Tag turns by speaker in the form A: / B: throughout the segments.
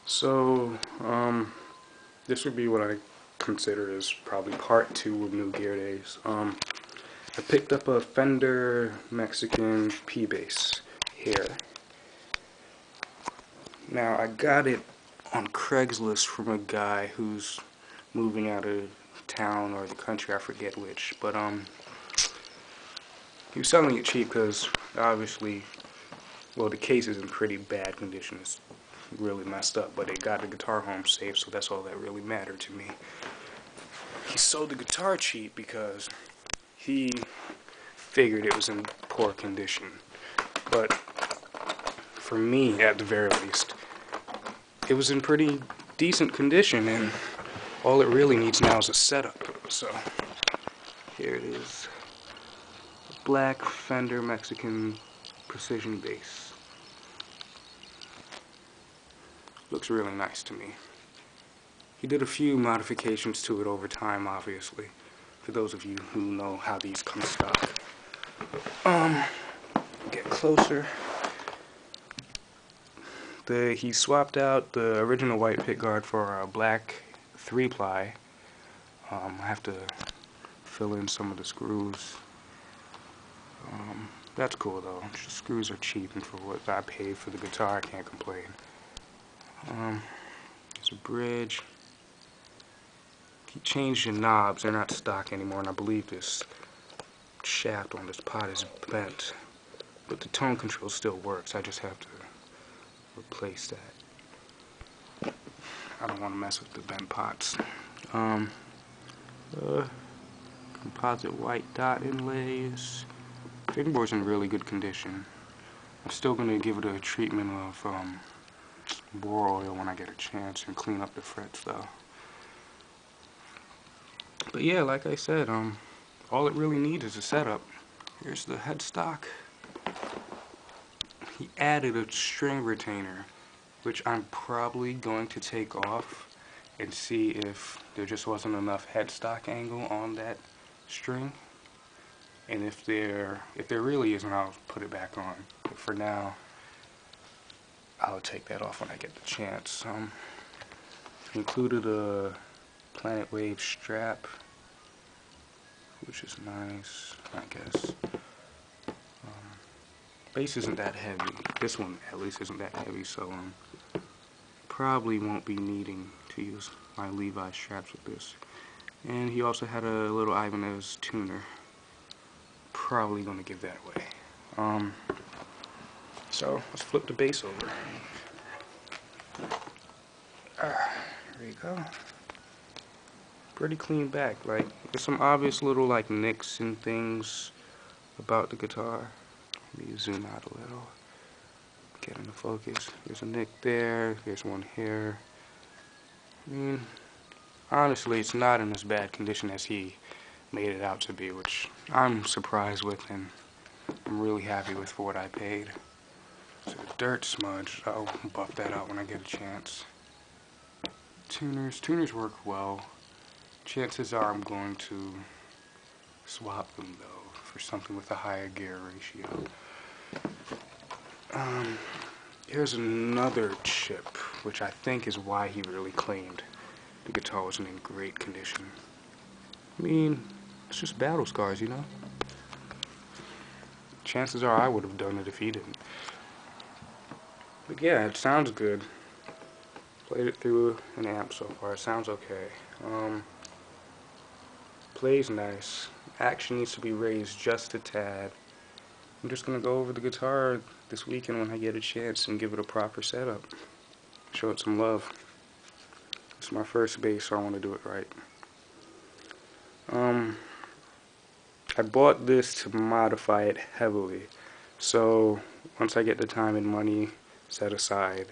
A: So, this would be what I consider as probably part 2 of New Gear Days. I picked up a Fender Mexican P-Bass here. Now, I got it on Craigslist from a guy who's moving out of town or the country, I forget which, but he was selling it cheap because obviously, well, the case is in pretty bad condition. It's really messed up, but it got the guitar home safe, so that's all that really mattered to me. He sold the guitar cheap because he figured it was in poor condition, but for me, at the very least, it was in pretty decent condition, and all it really needs now is a setup. So here it is, a black Fender Mexican Precision Bass. Looks really nice to me. He did a few modifications to it over time, obviously, for those of you who know how these come stock. Get closer. He swapped out the original white pickguard for a black 3-ply. I have to fill in some of the screws. That's cool though. The screws are cheap, and for what I paid for the guitar, I can't complain. There's a bridge. He changed the knobs, they're not stock anymore, and I believe this shaft on this pot is bent. But the tone control still works, I just have to replace that. I don't want to mess with the bent pots. Composite white dot inlays. Fingerboard's in really good condition. I'm still going to give it a treatment of bore oil when I get a chance and clean up the frets though. But yeah, like I said, all it really needs is a setup. Here's the headstock. He added a string retainer, which I'm probably going to take off and see if there just wasn't enough headstock angle on that string. And if there really isn't, I'll put it back on. But for now, I'll take that off when I get the chance. Included a Planet Wave strap, which is nice, I guess. Bass isn't that heavy. This one, at least, isn't that heavy, so probably won't be needing to use my Levi straps with this. And he also had a little Ibanez tuner. Probably gonna give that away. So let's flip the bass over. There you go. Pretty clean back. Like, there's some obvious little like nicks and things about the guitar. Let me zoom out a little. Get into focus. There's a nick there. There's one here. I mean, honestly, it's not in as bad condition as he made it out to be, which I'm surprised with, and I'm really happy with for what I paid. So the dirt smudge, I'll buff that out when I get a chance. Tuners work well. Chances are I'm going to swap them though for something with a higher gear ratio. Here's another chip, which I think is why he really claimed the guitar wasn't in great condition. I mean, it's just battle scars, you know? Chances are I would have done it if he didn't. But yeah, it sounds good. Played it through an amp so far. It sounds okay. Plays nice. Action needs to be raised just a tad. I'm just gonna go over the guitar this weekend when I get a chance and give it a proper setup. Show it some love. It's my first bass, so I want to do it right. I bought this to modify it heavily, so once I get the time and money set aside,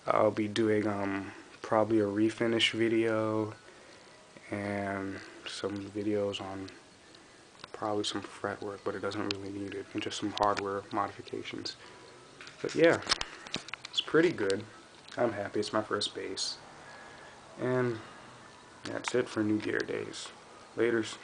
A: I'll be doing probably a refinish video and some videos on probably some fretwork, but it doesn't really need it, and just some hardware modifications. But yeah, it's pretty good. I'm happy. It's my first bass. And that's it for New Gear Days. Laters.